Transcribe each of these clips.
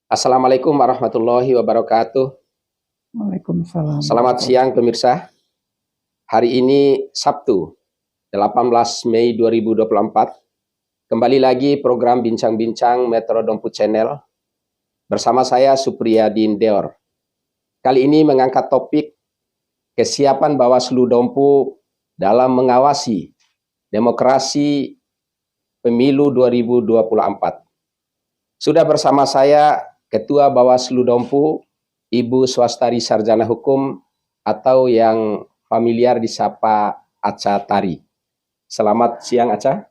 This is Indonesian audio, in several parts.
Assalamualaikum warahmatullahi wabarakatuh. Waalaikumsalam. Selamat siang pemirsa. Hari ini Sabtu, 18 Mei 2024. Kembali lagi program Bincang-Bincang Metro Dompu Channel bersama saya Supriyadin Deor. Kali ini mengangkat topik kesiapan Bawaslu Dompu dalam mengawasi demokrasi pemilu 2024. Sudah bersama saya Ketua Bawaslu Dompu, Ibu Swastari Sarjana Hukum atau yang familiar disapa Acha Tari. Selamat siang Acha.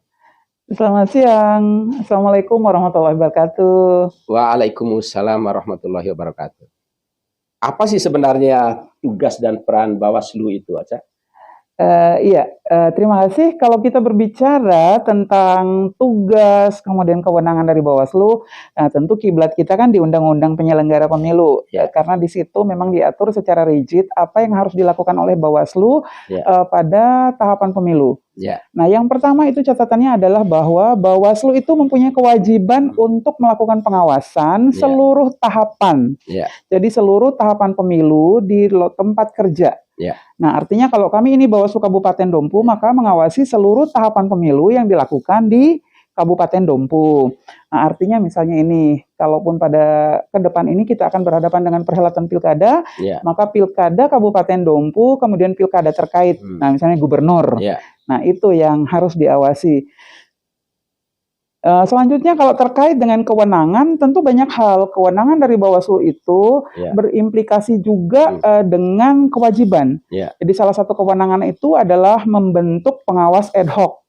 Selamat siang. Assalamualaikum warahmatullahi wabarakatuh. Waalaikumsalam warahmatullahi wabarakatuh. Apa sih sebenarnya tugas dan peran Bawaslu itu, Acha? Terima kasih. Kalau kita berbicara tentang tugas kemudian kewenangan dari Bawaslu, tentu kiblat kita kan di Undang-Undang Penyelenggara Pemilu, karena di situ memang diatur secara rigid apa yang harus dilakukan oleh Bawaslu pada tahapan pemilu. Nah, yang pertama itu catatannya adalah bahwa Bawaslu itu mempunyai kewajiban untuk melakukan pengawasan seluruh tahapan. Jadi seluruh tahapan pemilu di tempat kerja. Nah, artinya kalau kami ini Bawaslu Kabupaten Dompu, maka mengawasi seluruh tahapan pemilu yang dilakukan di Kabupaten Dompu. Nah, artinya misalnya ini, kalaupun pada ke depan ini kita akan berhadapan dengan perhelatan pilkada, maka pilkada Kabupaten Dompu, kemudian pilkada terkait, nah misalnya gubernur. Nah, itu yang harus diawasi. Selanjutnya kalau terkait dengan kewenangan, tentu banyak hal. Kewenangan dari Bawaslu itu berimplikasi juga dengan kewajiban. Jadi salah satu kewenangan itu adalah membentuk pengawas ad hoc.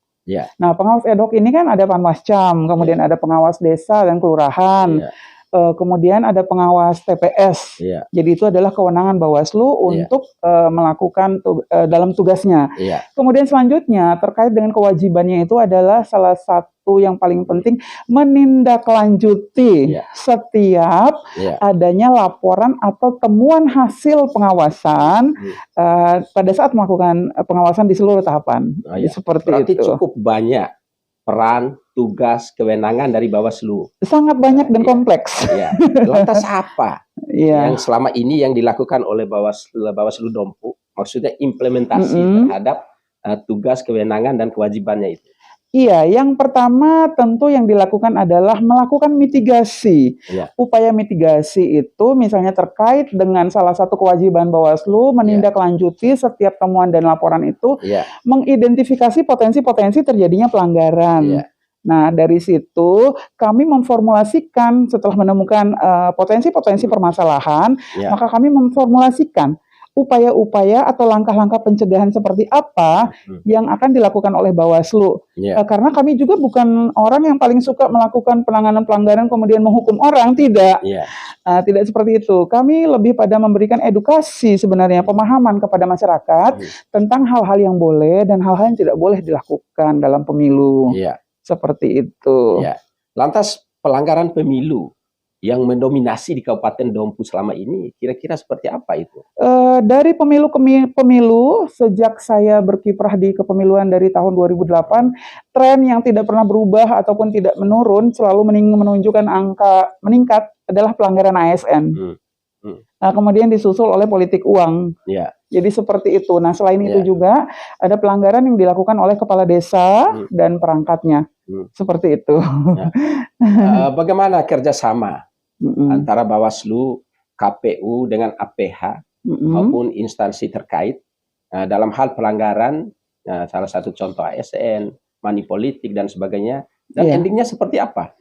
Nah, pengawas ad hoc ini kan ada Panwascam, kemudian ada pengawas desa dan kelurahan, kemudian ada pengawas TPS. Jadi itu adalah kewenangan Bawaslu untuk melakukan dalam tugasnya. Kemudian selanjutnya terkait dengan kewajibannya itu adalah salah satu yang paling penting menindaklanjuti setiap adanya laporan atau temuan hasil pengawasan pada saat melakukan pengawasan di seluruh tahapan. Seperti berarti itu. Cukup banyak peran, tugas, kewenangan dari Bawaslu. Sangat banyak dan kompleks. Lantas apa yang selama ini yang dilakukan oleh Bawaslu Dompu? Maksudnya implementasi terhadap tugas, kewenangan, dan kewajibannya itu. Yang pertama tentu yang dilakukan adalah melakukan mitigasi. Upaya mitigasi itu misalnya terkait dengan salah satu kewajiban Bawaslu menindaklanjuti setiap temuan dan laporan itu, mengidentifikasi potensi-potensi terjadinya pelanggaran. Nah, dari situ kami memformulasikan setelah menemukan potensi-potensi permasalahan, maka kami memformulasikan upaya-upaya atau langkah-langkah pencegahan seperti apa yang akan dilakukan oleh Bawaslu. Karena kami juga bukan orang yang paling suka melakukan penanganan pelanggaran kemudian menghukum orang, tidak. Tidak seperti itu. Kami lebih pada memberikan edukasi sebenarnya, pemahaman kepada masyarakat tentang hal-hal yang boleh dan hal-hal yang tidak boleh dilakukan dalam pemilu. Seperti itu. Lantas pelanggaran pemilu yang mendominasi di Kabupaten Dompu selama ini, kira-kira seperti apa itu? Dari pemilu ke pemilu, sejak saya berkiprah di kepemiluan dari tahun 2008, tren yang tidak pernah berubah ataupun tidak menurun, selalu menunjukkan angka meningkat adalah pelanggaran ASN. Nah, kemudian disusul oleh politik uang. Jadi seperti itu. Nah, selain itu juga ada pelanggaran yang dilakukan oleh kepala desa dan perangkatnya. Seperti itu. Bagaimana kerjasama antara Bawaslu, KPU dengan APH maupun instansi terkait dalam hal pelanggaran, salah satu contoh ASN, money politik dan sebagainya, dan endingnya seperti apa?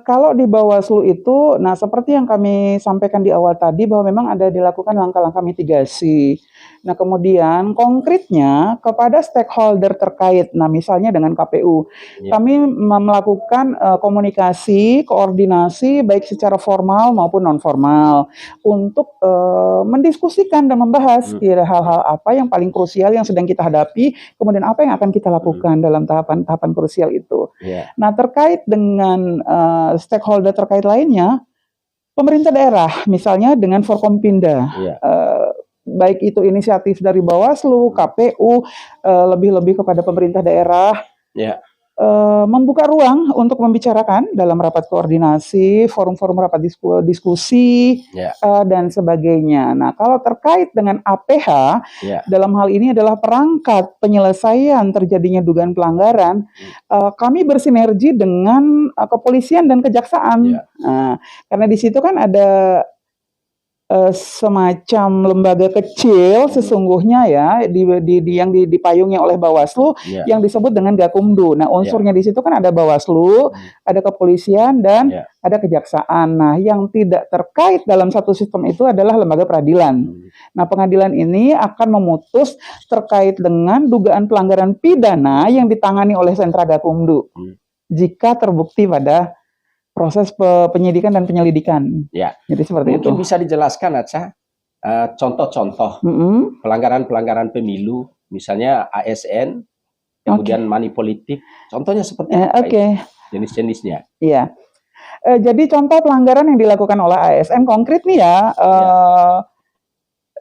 Kalau di Bawaslu itu, nah seperti yang kami sampaikan di awal tadi bahwa memang ada dilakukan langkah-langkah mitigasi. Nah kemudian konkretnya kepada stakeholder terkait, nah misalnya dengan KPU, kami melakukan komunikasi, koordinasi baik secara formal maupun non formal untuk mendiskusikan dan membahas kira hal-hal apa yang paling krusial yang sedang kita hadapi, kemudian apa yang akan kita lakukan dalam tahapan-tahapan krusial itu. Nah terkait dengan stakeholder terkait lainnya, pemerintah daerah, misalnya dengan Forkompinda, baik itu inisiatif dari Bawaslu, KPU, lebih-lebih kepada pemerintah daerah, membuka ruang untuk membicarakan dalam rapat koordinasi, forum-forum rapat diskusi, dan sebagainya. Nah, kalau terkait dengan APH, dalam hal ini adalah perangkat penyelesaian terjadinya dugaan pelanggaran, kami bersinergi dengan kepolisian dan kejaksaan. Nah, karena di situ kan ada semacam lembaga kecil sesungguhnya ya yang dipayungi oleh Bawaslu yang disebut dengan Gakumdu. Nah, unsurnya di situ kan ada Bawaslu, ada kepolisian dan ada kejaksaan. Nah, yang tidak terkait dalam satu sistem itu adalah lembaga peradilan. Nah, pengadilan ini akan memutus terkait dengan dugaan pelanggaran pidana yang ditangani oleh sentra Gakumdu. Jika terbukti pada proses penyidikan dan penyelidikan. Jadi seperti Mungkin itu. Bisa dijelaskan, Aca, contoh-contoh pelanggaran-pelanggaran pemilu, misalnya ASN, kemudian money politik. Contohnya seperti apa? Jenis-jenisnya. Iya. Jadi contoh pelanggaran yang dilakukan oleh ASN konkret nih ya.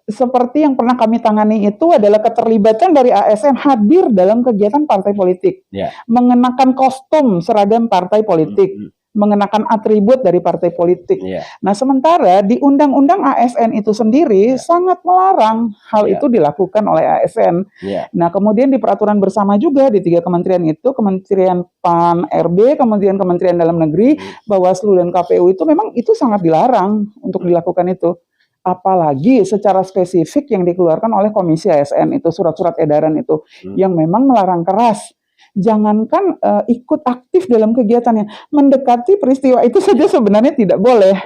Seperti yang pernah kami tangani itu adalah keterlibatan dari ASN hadir dalam kegiatan partai politik, mengenakan kostum seragam partai politik. Mengenakan atribut dari partai politik. Nah, sementara di undang-undang ASN itu sendiri sangat melarang hal itu dilakukan oleh ASN. Nah, kemudian di peraturan bersama juga di 3 kementerian itu, Kementerian PAN RB, kemudian Kementerian Dalam Negeri, Bawaslu dan KPU itu memang itu sangat dilarang untuk dilakukan itu. Apalagi secara spesifik yang dikeluarkan oleh Komisi ASN itu, surat-surat edaran itu yang memang melarang keras. Jangankan ikut aktif dalam kegiatannya, mendekati peristiwa itu saja sebenarnya tidak boleh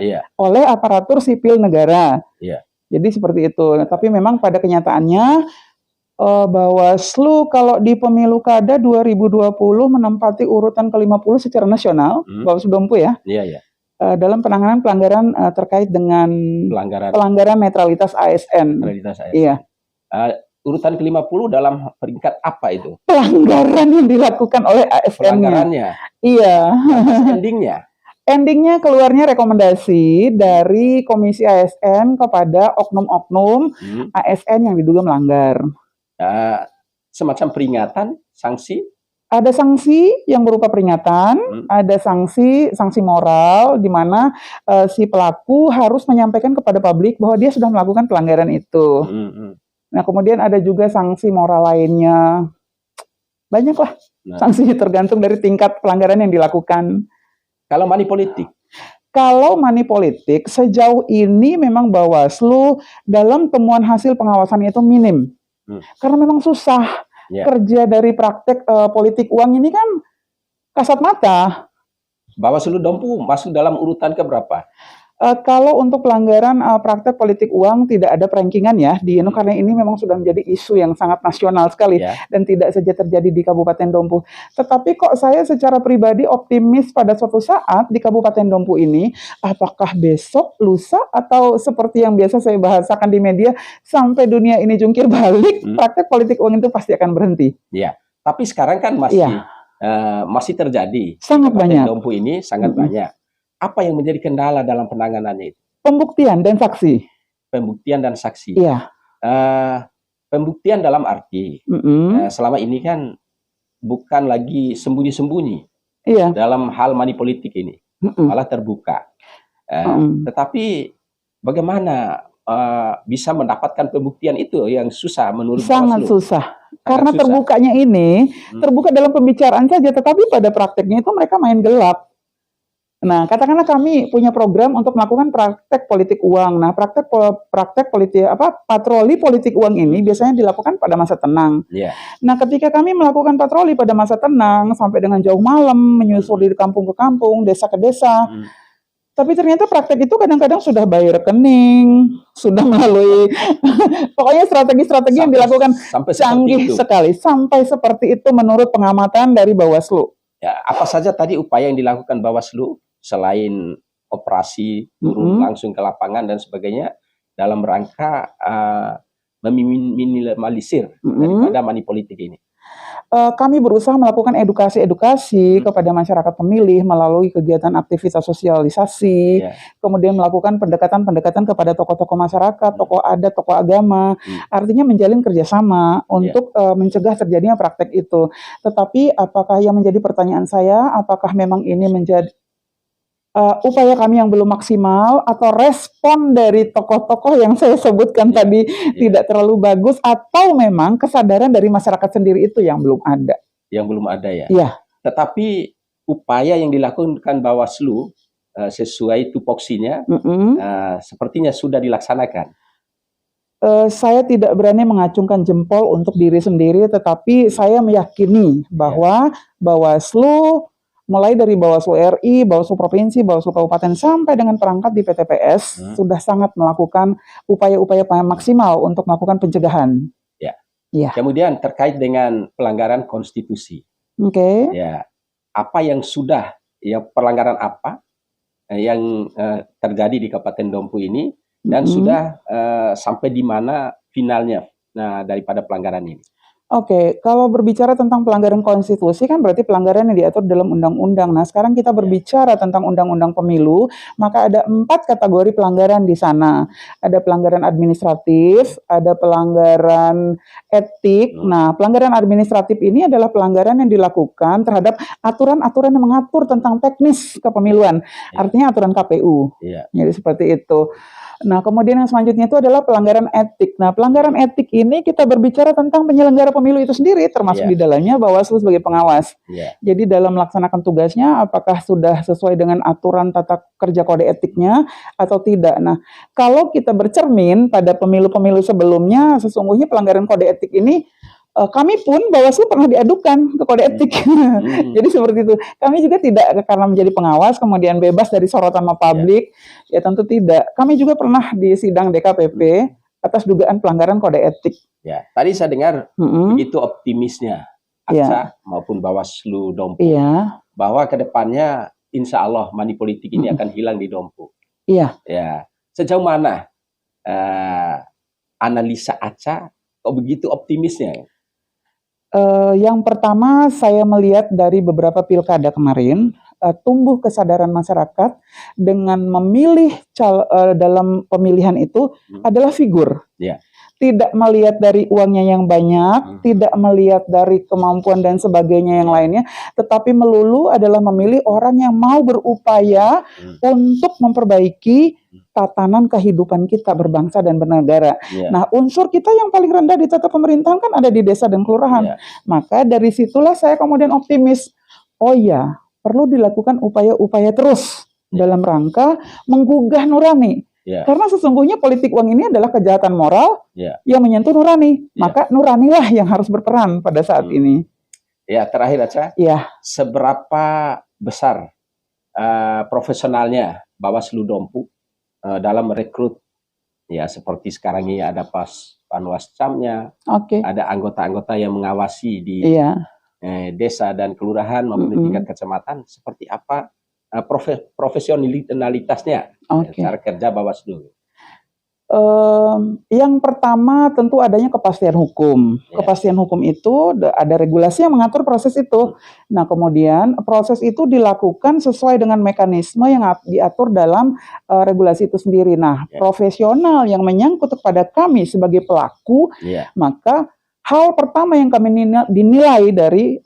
oleh aparatur sipil negara. Jadi seperti itu. Nah, tapi memang pada kenyataannya Bawaslu kalau di pemilu kada 2020 menempati urutan ke-50 secara nasional, Bawaslu Dompu ya. Dalam penanganan pelanggaran terkait dengan pelanggaran netralitas ASN. Urutan ke-50 dalam peringkat apa itu? Pelanggaran yang dilakukan oleh ASN-nya. Pelanggarannya? Iya. Endingnya? Endingnya keluarnya rekomendasi dari Komisi ASN kepada oknum-oknum ASN yang diduga melanggar. Semacam peringatan, sanksi? Ada sanksi yang berupa peringatan, ada sanksi moral di mana si pelaku harus menyampaikan kepada publik bahwa dia sudah melakukan pelanggaran itu. Nah, kemudian ada juga sanksi moral lainnya. Banyak lah sanksinya tergantung dari tingkat pelanggaran yang dilakukan. Kalau money politik? Kalau money politik, sejauh ini memang Bawaslu dalam temuan hasil pengawasan itu minim. Karena memang susah. Kerja dari praktek politik uang ini kan kasat mata. Bawaslu Dompu masuk dalam urutan keberapa? Kalau untuk pelanggaran praktek politik uang tidak ada perankingan ya di karena ini memang sudah menjadi isu yang sangat nasional sekali dan tidak saja terjadi di Kabupaten Dompu. Tetapi kok saya secara pribadi optimis pada suatu saat di Kabupaten Dompu ini, apakah besok, lusa, atau seperti yang biasa saya bahasakan di media, sampai dunia ini jungkir balik, praktek politik uang itu pasti akan berhenti. Tapi sekarang kan masih terjadi. Sangat banyak. Dompu ini sangat banyak. Apa yang menjadi kendala dalam penanganannya itu? Pembuktian dan saksi. Pembuktian dan saksi. Pembuktian dalam arti selama ini kan bukan lagi sembunyi-sembunyi dalam hal money politik ini, malah terbuka. Tetapi bagaimana bisa mendapatkan pembuktian itu yang susah menurut sangat Bawaslu? Susah. Karena terbukanya ini terbuka dalam pembicaraan saja, tetapi pada prakteknya itu mereka main gelap. Nah, katakanlah kami punya program untuk melakukan praktek politik uang. Nah, praktek politik patroli politik uang ini biasanya dilakukan pada masa tenang. Nah, ketika kami melakukan patroli pada masa tenang sampai dengan jauh malam, menyusuri dari kampung ke kampung, desa ke desa. Tapi ternyata praktek itu kadang-kadang sudah bayar rekening, sudah melalui pokoknya strategi-strategi yang dilakukan canggih sekali. Sampai seperti itu menurut pengamatan dari Bawaslu. Apa saja tadi upaya yang dilakukan Bawaslu selain operasi turun langsung ke lapangan dan sebagainya dalam rangka meminimalisir daripada money politik ini? kami berusaha melakukan edukasi-edukasi kepada masyarakat pemilih melalui kegiatan aktivitas sosialisasi, kemudian melakukan pendekatan-pendekatan kepada tokoh-tokoh masyarakat, tokoh adat, tokoh agama, artinya menjalin kerjasama untuk mencegah terjadinya praktek itu. Tetapi apakah yang menjadi pertanyaan saya, apakah memang ini menjadi upaya kami yang belum maksimal atau respon dari tokoh-tokoh yang saya sebutkan tadi tidak terlalu bagus, atau memang kesadaran dari masyarakat sendiri itu yang belum ada? Yang belum ada ya. Iya. Tetapi upaya yang dilakukan Bawaslu sesuai tupoksinya sepertinya sudah dilaksanakan. Saya tidak berani mengacungkan jempol untuk diri sendiri, tetapi saya meyakini bahwa Bawaslu, mulai dari Bawaslu RI, Bawaslu Provinsi, Bawaslu Kabupaten, sampai dengan perangkat di PTPS, sudah sangat melakukan upaya-upaya maksimal untuk melakukan pencegahan. Ya. Kemudian terkait dengan pelanggaran konstitusi. Ya, apa yang sudah, pelanggaran apa yang terjadi di Kabupaten Dompu ini, dan sudah sampai di mana finalnya daripada pelanggaran ini? Kalau berbicara tentang pelanggaran konstitusi kan berarti pelanggaran yang diatur dalam undang-undang. Nah, sekarang kita berbicara tentang undang-undang pemilu, maka ada 4 kategori pelanggaran di sana. Ada pelanggaran administratif, ada pelanggaran etik. Nah, pelanggaran administratif ini adalah pelanggaran yang dilakukan terhadap aturan-aturan yang mengatur tentang teknis kepemiluan. Artinya aturan KPU. Jadi seperti itu. Nah, kemudian yang selanjutnya itu adalah pelanggaran etik. Nah, pelanggaran etik ini kita berbicara tentang penyelenggara pemilu itu sendiri, termasuk di dalamnya Bawaslu sebagai pengawas. Jadi dalam melaksanakan tugasnya, apakah sudah sesuai dengan aturan tata kerja kode etiknya atau tidak. Nah, kalau kita bercermin pada pemilu-pemilu sebelumnya, sesungguhnya pelanggaran kode etik ini kami pun Bawaslu pernah diadukan ke kode etik. Jadi seperti itu. Kami juga tidak karena menjadi pengawas kemudian bebas dari sorotan publik. Ya tentu tidak. Kami juga pernah di sidang DKPP atas dugaan pelanggaran kode etik. Ya, tadi saya dengar begitu optimisnya ACA maupun Bawaslu Dompu bahwa kedepannya insya Allah money politik ini akan hilang di Dompu. Ya, sejauh mana analisa ACA kok begitu optimisnya? Yang pertama saya melihat dari beberapa pilkada kemarin, tumbuh kesadaran masyarakat dengan memilih dalam pemilihan itu adalah figur. Tidak melihat dari uangnya yang banyak, tidak melihat dari kemampuan dan sebagainya yang lainnya, tetapi melulu adalah memilih orang yang mau berupaya untuk memperbaiki tatanan kehidupan kita berbangsa dan bernegara. Nah, unsur kita yang paling rendah di tata pemerintahan kan ada di desa dan kelurahan. Maka dari situlah saya kemudian optimis. Oh ya, perlu dilakukan upaya-upaya terus dalam rangka menggugah nurani. Karena sesungguhnya politik uang ini adalah kejahatan moral yang menyentuh nurani. Maka nuranilah yang harus berperan pada saat ini. Ya, terakhir Aca. Seberapa besar profesionalnya Bawaslu Dompu dalam merekrut, seperti sekarang ini ada Panwascamnya, ada anggota-anggota yang mengawasi di desa dan kelurahan maupun di tingkat kecamatan, seperti apa profesionalitasnya cara kerja Bawaslu? Yang pertama tentu adanya kepastian hukum. Kepastian hukum itu ada regulasi yang mengatur proses itu. Nah, kemudian proses itu dilakukan sesuai dengan mekanisme yang diatur dalam regulasi itu sendiri. Nah, profesional yang menyangkut kepada kami sebagai pelaku, maka hal pertama yang kami dinilai dari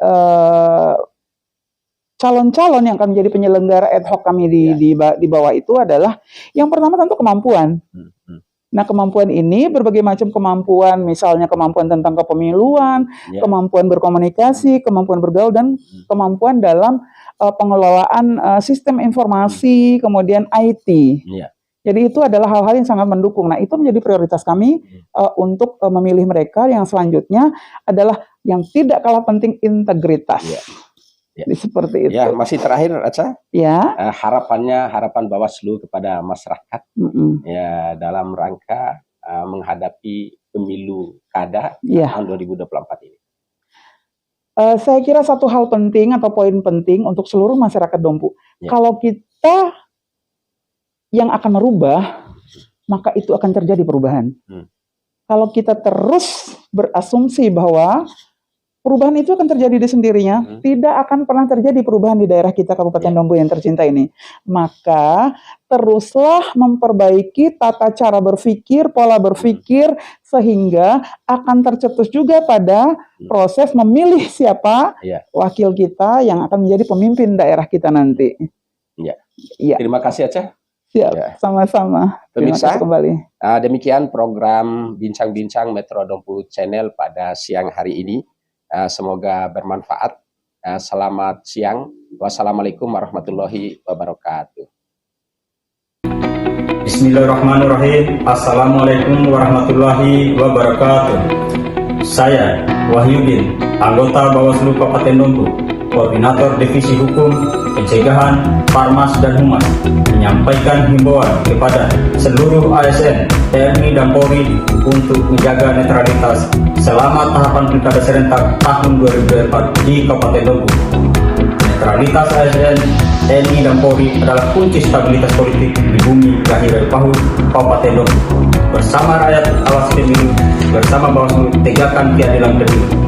calon-calon yang akan menjadi penyelenggara ad hoc kami di bawah itu adalah yang pertama tentu kemampuan. Nah, kemampuan ini berbagai macam kemampuan, misalnya kemampuan tentang kepemiluan, kemampuan berkomunikasi, kemampuan bergaul, dan kemampuan dalam pengelolaan sistem informasi, kemudian IT. Jadi itu adalah hal-hal yang sangat mendukung. Nah, itu menjadi prioritas kami untuk memilih mereka. Yang selanjutnya adalah yang tidak kalah penting, integritas. Seperti itu. Ya, masih terakhir Aca. Harapan Bawaslu kepada masyarakat dalam rangka menghadapi pemilu kada tahun 2024 ini. Saya kira satu hal penting atau poin penting untuk seluruh masyarakat Dompu. Kalau kita yang akan merubah, maka itu akan terjadi perubahan. Kalau kita terus berasumsi bahwa perubahan itu akan terjadi di sendirinya, tidak akan pernah terjadi perubahan di daerah kita Kabupaten Dombo yang tercinta ini. Maka teruslah memperbaiki tata cara berpikir, pola berpikir, sehingga akan tercetus juga pada proses memilih siapa wakil kita yang akan menjadi pemimpin daerah kita nanti. Ya. Terima kasih Aceh. Siap, sama-sama. Terima kasih kembali. Demikian program Bincang-Bincang Metro Dompu Channel pada siang hari ini. Semoga bermanfaat. Selamat siang. Wassalamualaikum warahmatullahi wabarakatuh. Bismillahirrahmanirrahim. Assalamualaikum warahmatullahi wabarakatuh. Saya Wahyudin, anggota Bawaslu Kabupaten Dompu, Koordinator Divisi Hukum, Pencegahan, Farmas dan Humas, menyampaikan himbauan kepada seluruh ASN, TNI dan Polri untuk menjaga netralitas selama tahapan Pilkada serentak tahun 2024 di Kabupaten Dompu. Netralitas ASN, TNI dan Polri adalah kunci stabilitas politik di bumi lahir dari Pahu, Kabupaten Dompu. Bersama rakyat awas pemilu, bersama Bawaslu tegakkan keadilan pemilu.